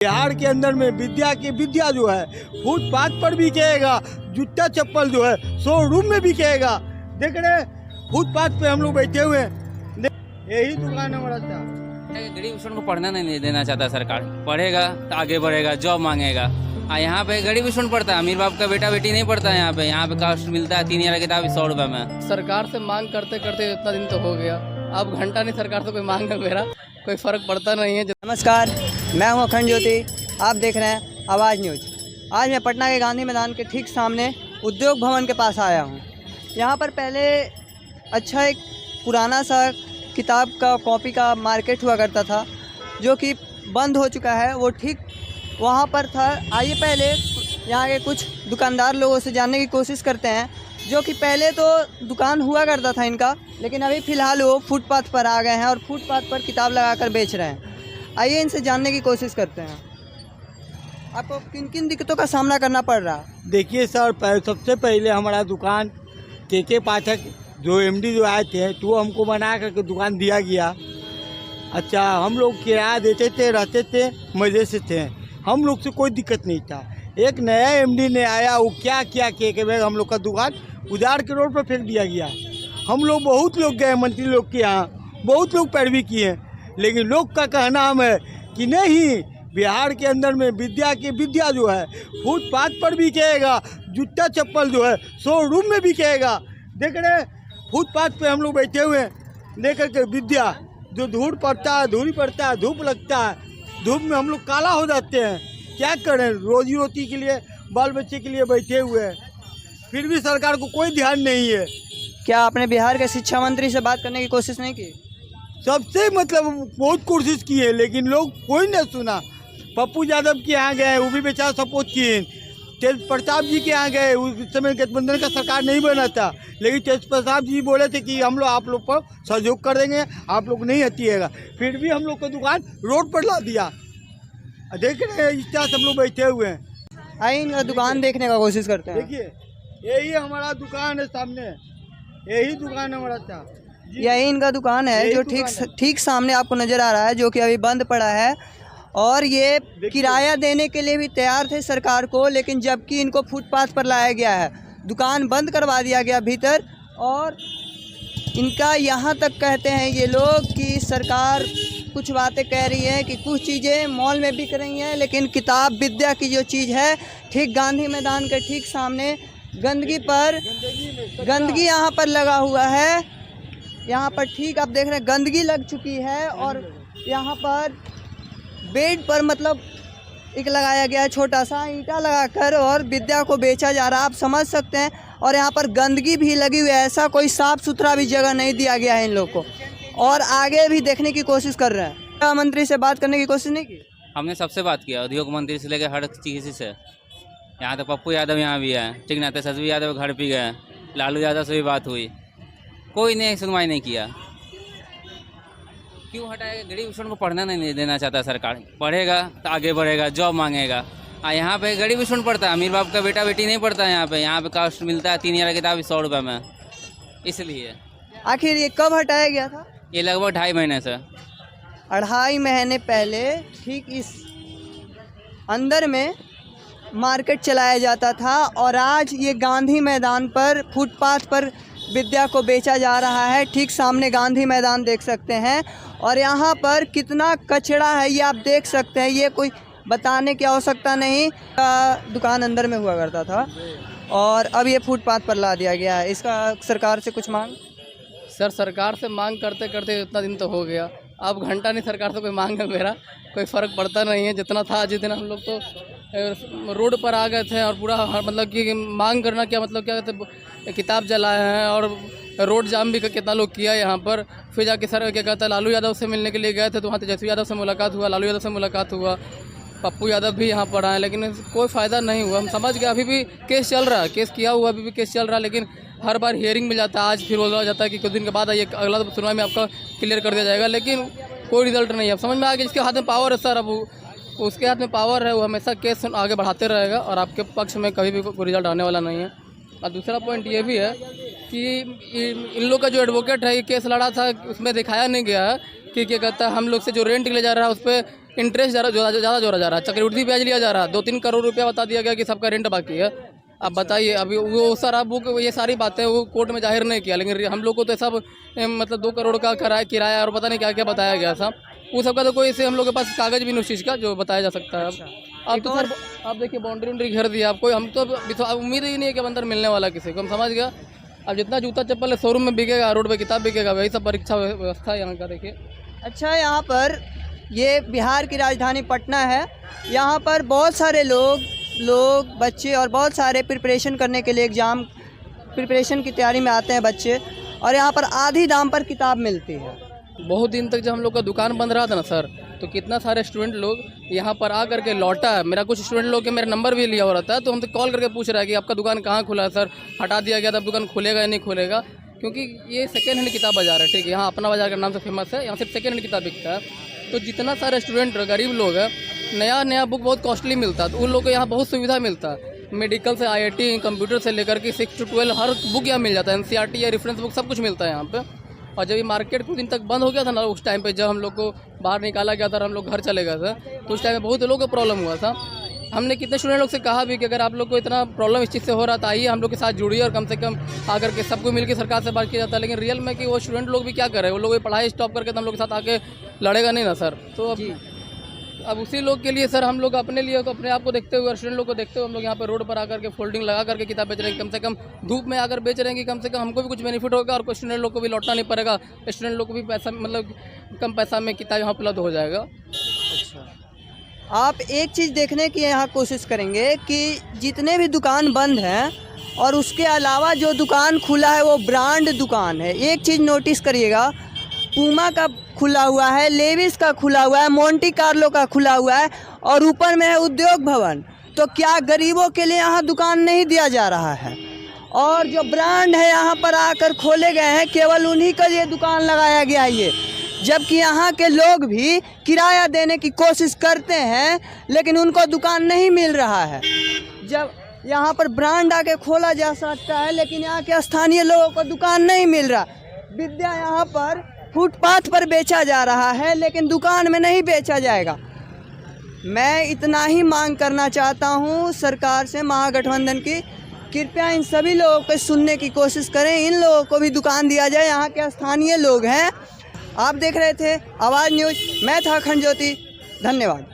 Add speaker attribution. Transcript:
Speaker 1: बिहार के अंदर में विद्या जो है फुटपाथ पर बिकेगा, जूता चप्पल जो है शोरूम में बिकेगा। देख रहे फुटपाथ पे हम लोग बैठे हुए हैं, यही दुकान हमारा था।
Speaker 2: गरीब स्टूडेंट को पढ़ना नहीं देना चाहता सरकार, पढ़ेगा तो आगे बढ़ेगा, जॉब मांगेगा। यहाँ पे गरीब स्टूडेंट पढ़ता है, अमीर बाप का बेटा बेटी नहीं पढ़ता है। यहाँ पे कास्ट मिलता है 3000 की किताब 100 रुपये में।
Speaker 3: सरकार से मांग करते करते इतना दिन तो हो गया, अब घंटा नहीं सरकार से कोई मांग है मेरा, कोई फर्क पड़ता नहीं है।
Speaker 4: नमस्कार, मैं हूं अखंड ज्योति, आप देख रहे हैं आवाज़ न्यूज। आज मैं पटना के गांधी मैदान के ठीक सामने उद्योग भवन के पास आया हूं। यहां पर पहले अच्छा एक पुराना सा किताब का कॉपी का मार्केट हुआ करता था, जो कि बंद हो चुका है। वो ठीक वहां पर था। आइए पहले यहाँ के कुछ दुकानदार लोगों से जानने की कोशिश करते हैं, जो कि पहले तो दुकान हुआ करता था इनका, लेकिन अभी फ़िलहाल वो फुटपाथ पर आ गए हैं और फुटपाथ पर किताब लगाकर बेच रहे हैं। आइए इनसे जानने की कोशिश करते हैं, आपको किन किन दिक्कतों का सामना करना पड़ रहा है।
Speaker 1: देखिए सर, सबसे पहले हमारा दुकान के पाठक जो एमडी जो आए थे तो हमको बना करके दुकान दिया गया। अच्छा, हम लोग किराया देते थे, रहते थे, मज़े से थे, हम लोग से कोई दिक्कत नहीं था। एक नया एमडी ने आया, वो क्या किया के बाद हम लोग का दुकान उजाड़ के रोड पर फेंक दिया गया। हम लोग बहुत लोग गए मंत्री लोग के यहाँ, बहुत लोग पैरवी किए, लेकिन लोग का कहना हम है कि नहीं, बिहार के अंदर में विद्या जो है फुटपाथ पर बिकेगा, जूता चप्पल जो है शोरूम में बिकेगा। देख रहे फुटपाथ पे हम लोग बैठे हुए हैं, देख करके विद्या जो धूल पड़ता है, धूल पड़ता है, धूप लगता है, धूप में हम लोग काला हो जाते हैं। क्या करें, रोजी रोटी के लिए, बाल बच्चे के लिए बैठे हुए हैं, फिर भी सरकार को कोई ध्यान नहीं है।
Speaker 4: क्या आपने बिहार के शिक्षा मंत्री से बात करने की कोशिश नहीं की?
Speaker 1: सबसे बहुत कोशिश की है, लेकिन लोग कोई नहीं सुना। पप्पू यादव के यहाँ गए, वो भी बेचारा सपोर्ट किए। तेज प्रताप जी के यहाँ गए, उस समय गठबंधन का सरकार नहीं बना था, लेकिन तेज प्रताप जी बोले थे कि हम लोग आप लोग पर सहयोग कर देंगे, आप लोग नहीं हटिएगा। फिर भी हम लोग का दुकान रोड पर ला दिया। देख रहे हैं, इस तरह से हम लोग बैठे हुए हैं।
Speaker 4: आइए इनका दुकान देखने का कोशिश करते हैं।
Speaker 1: देखिए, यही हमारा दुकान है, सामने यही दुकान हमारा था।
Speaker 4: यही इनका दुकान है जो ठीक सामने आपको नज़र आ रहा है, जो कि अभी बंद पड़ा है। और ये किराया देने के लिए भी तैयार थे सरकार को, लेकिन जबकि इनको फुटपाथ पर लाया गया है, दुकान बंद करवा दिया गया भीतर। और इनका यहाँ तक कहते हैं ये लोग कि सरकार कुछ बातें कह रही है कि कुछ चीज़ें मॉल में बिक रही हैं, लेकिन किताब विद्या की जो चीज़ है ठीक गांधी मैदान के ठीक सामने गंदगी यहाँ पर लगा हुआ है। यहाँ पर ठीक आप देख रहे हैं गंदगी लग चुकी है, और यहाँ पर बेड पर मतलब एक लगाया गया है छोटा सा ईंटा लगाकर, और विद्या को बेचा जा रहा है, आप समझ सकते हैं। और यहाँ पर गंदगी भी लगी हुई है, ऐसा कोई साफ़ सुथरा भी जगह नहीं दिया गया है इन लोग को। और आगे भी देखने की कोशिश कर रहे हैं। शिक्षा मंत्री से बात करने की कोशिश नहीं की?
Speaker 2: हमने सबसे बात किया, उद्योग मंत्री से लेकर हर चीज़ से। यहाँ तक पप्पू यादव यहाँ भी है, ठीक ना, तेजस्वी यादव घर पे गए, लालू यादव से भी बात हुई, कोई ने सुनवाई नहीं किया। क्यों हटाएगा? गरीब स्टूडेंट को पढ़ना नहीं देना चाहता सरकार, पढ़ेगा तो आगे बढ़ेगा, जॉब मांगेगा। यहाँ पे गरीब स्टूडेंट पढ़ता है, अमीर बाप का बेटा बेटी नहीं पढ़ता है। यहाँ पे कास्ट मिलता है 3000 की किताब 100 रुपये में, इसलिए।
Speaker 4: आखिर ये कब हटाया गया था?
Speaker 2: ये लगभग 2.5 महीने से।
Speaker 4: 2.5 महीने पहले ठीक इस अंदर में मार्केट चलाया जाता था, और आज ये गांधी मैदान पर फुटपाथ पर विद्या को बेचा जा रहा है। ठीक सामने गांधी मैदान देख सकते हैं, और यहाँ पर कितना कचरा है ये आप देख सकते हैं। ये कोई बताने की आवश्यकता नहीं, दुकान अंदर में हुआ करता था और अब ये फुटपाथ पर ला दिया गया है। इसका सरकार से कुछ मांग?
Speaker 3: सर, सरकार से मांग करते करते इतना दिन तो हो गया, अब घंटा नहीं सरकार से कोई मांग है मेरा, कोई फ़र्क पड़ता नहीं है। जितना था जिस दिन हम लोग तो रोड पर आ गए थे, और पूरा मतलब कि मांग करना क्या मतलब क्या कहते, किताब जलाए हैं और रोड जाम भी कितना लोग किया यहाँ पर। फिर जाके सर क्या कहता है, लालू यादव से मिलने के लिए गए थे, तो वहाँ तेजस्वी यादव से मुलाकात हुआ, लालू यादव से मुलाकात हुआ, पप्पू यादव भी यहाँ पर आए, लेकिन कोई फ़ायदा नहीं हुआ। हम समझ गए अभी भी केस चल रहा है, केस किया हुआ अभी भी केस चल रहा है, लेकिन हर बार हियरिंग मिल जाता है। आज फिर बोला जाता है कि कुछ दिन के बाद आइए, अगला सुनवाई में आपका क्लियर कर दिया जाएगा, लेकिन कोई रिजल्ट नहीं है। अब समझ में आ गया जिसके हाथ में पावर है सर, अब उसके हाथ में पावर है, वो हमेशा केस आगे बढ़ाते रहेगा, और आपके पक्ष में कभी भी कोई रिजल्ट आने वाला नहीं है। और दूसरा पॉइंट ये भी है कि इन लोग का जो एडवोकेट है, ये केस लड़ा था, उसमें दिखाया नहीं गया है कि क्या कहता है, हम लोग से जो रेंट ले जा रहा है उस पर इंटरेस्ट ज़्यादा जोड़ा जा रहा है, चक्रवृद्धि ब्याज लिया जा रहा है, 2-3 करोड़ रुपया बता दिया गया कि सबका रेंट बाकी है। अब बताइए, अभी वो सारा बुक ये सारी बातें वो कोर्ट में जाहिर नहीं किया, लेकिन हम लोग को तो सब मतलब 2 करोड़ का किराया और पता नहीं क्या क्या बताया गया था। वो सबका तो कोई ऐसे हम लोग के पास कागज़ भी नहीं उस चीज़ का जो बताया जा सकता है। अब तो सर आप देखिए बाउंड्री घेर दिया, आप कोई हम तो उम्मीद ही नहीं है कि अंदर मिलने वाला किसी को, हम समझ गया। अब जितना जूता चप्पल है शोरूम में बिकेगा, रोड पे किताब बिकेगा, वही सब परीक्षा व्यवस्था है यहाँ का। देखिए
Speaker 4: अच्छा, यहाँ पर ये बिहार की राजधानी पटना है। यहाँ पर बहुत सारे लोग बच्चे और बहुत सारे प्रिपरेशन करने के लिए एग्ज़ाम प्रिपरेशन की तैयारी में आते हैं बच्चे, और यहाँ पर आधी दाम पर किताब मिलती है।
Speaker 3: बहुत दिन तक जब हम लोग का दुकान बंद रहा था ना सर, तो कितना सारे स्टूडेंट लोग यहाँ पर आ करके लौटा है। मेरा कुछ स्टूडेंट लोग के मेरा नंबर भी लिया हो रहा था, तो हम तो कॉल करके पूछ रहा है कि आपका दुकान कहाँ खुला है सर, हटा दिया गया था, दुकान खुलेगा या नहीं खुलेगा। क्योंकि ये सेकेंड हैंड किताब बाज़ार है, ठीक है, यहाँ अपना बाज़ार के नाम से फेमस है, यहाँ सिर्फ सेकेंड हैंड किताब बिकता है। तो जितना सारे स्टूडेंट गरीब लोग हैं, नया बुक बहुत कॉस्टली मिलता है, तो उन लोग को यहाँ बहुत सुविधा मिलता है। मेडिकल से IIT, कंप्यूटर से लेकर के 6 to 12 हर बुक यहाँ मिल जाता है, NCERT या रेफरेंस बुक सब कुछ मिलता है यहाँ पे। और जब ये मार्केट कुछ दिन तक बंद हो गया था ना, उस टाइम पे जब हम लोग को बाहर निकाला गया था, हम लोग घर चले गए थे, तो उस टाइम में बहुत लोगों को प्रॉब्लम हुआ था। हमने कितने स्टूडेंट लोग से कहा भी कि अगर आप लोग को इतना प्रॉब्लम इस चीज़ से हो रहा था, आइए हम लोग के साथ जुड़िए और कम से कम आकर के सबको मिलकर सरकार से बात किया जाता है। लेकिन रियल में कि वो स्टूडेंट लोग भी क्या कर रहे हैं, वो लोग पढ़ाई स्टॉप करके तो हम लोग के साथ आके लड़ेगा नहीं ना सर। तो अब उसी लोग के लिए सर हम लोग अपने लिए तो अपने आप को देखते हुए, स्टूडेंट लोग को देखते हुए हम लोग यहाँ पे रोड पर आकर के फोल्डिंग लगा करके किताब बेच रहे हैं। कम से कम धूप में आकर बेच रहे हैं कि कम से कम हमको भी कुछ बेनिफिट होगा और कुछ स्टूडेंट लोग को भी लौटना नहीं पड़ेगा, स्टूडेंट लोग को भी पैसा मतलब कम पैसा में किताब यहाँ उपलब्ध हो जाएगा।
Speaker 4: आप एक चीज़ देखने की यहाँ कोशिश करेंगे कि जितने भी दुकान बंद हैं और उसके अलावा जो दुकान खुला है वो ब्रांड दुकान है। एक चीज़ नोटिस करिएगा, पूमा का खुला हुआ है, लेविस का खुला हुआ है, मोंटी कार्लो का खुला हुआ है, और ऊपर में है उद्योग भवन। तो क्या गरीबों के लिए यहाँ दुकान नहीं दिया जा रहा है? और जो ब्रांड है यहाँ पर आकर खोले गए हैं, केवल उन्हीं का ये दुकान लगाया गया है ये, जबकि यहाँ के लोग भी किराया देने की कोशिश करते हैं लेकिन उनको दुकान नहीं मिल रहा है। जब यहाँ पर ब्रांड आके खोला जा सकता है लेकिन यहाँ के स्थानीय लोगों को दुकान नहीं मिल रहा। विद्या यहाँ पर फुटपाथ पर बेचा जा रहा है लेकिन दुकान में नहीं बेचा जाएगा। मैं इतना ही मांग करना चाहता हूँ सरकार से, महागठबंधन की, कृपया इन सभी लोगों को सुनने की कोशिश करें, इन लोगों को भी दुकान दिया जाए। यहाँ के स्थानीय लोग हैं। आप देख रहे थे आवाज़ न्यूज़, मैं था अखंड ज्योति, धन्यवाद।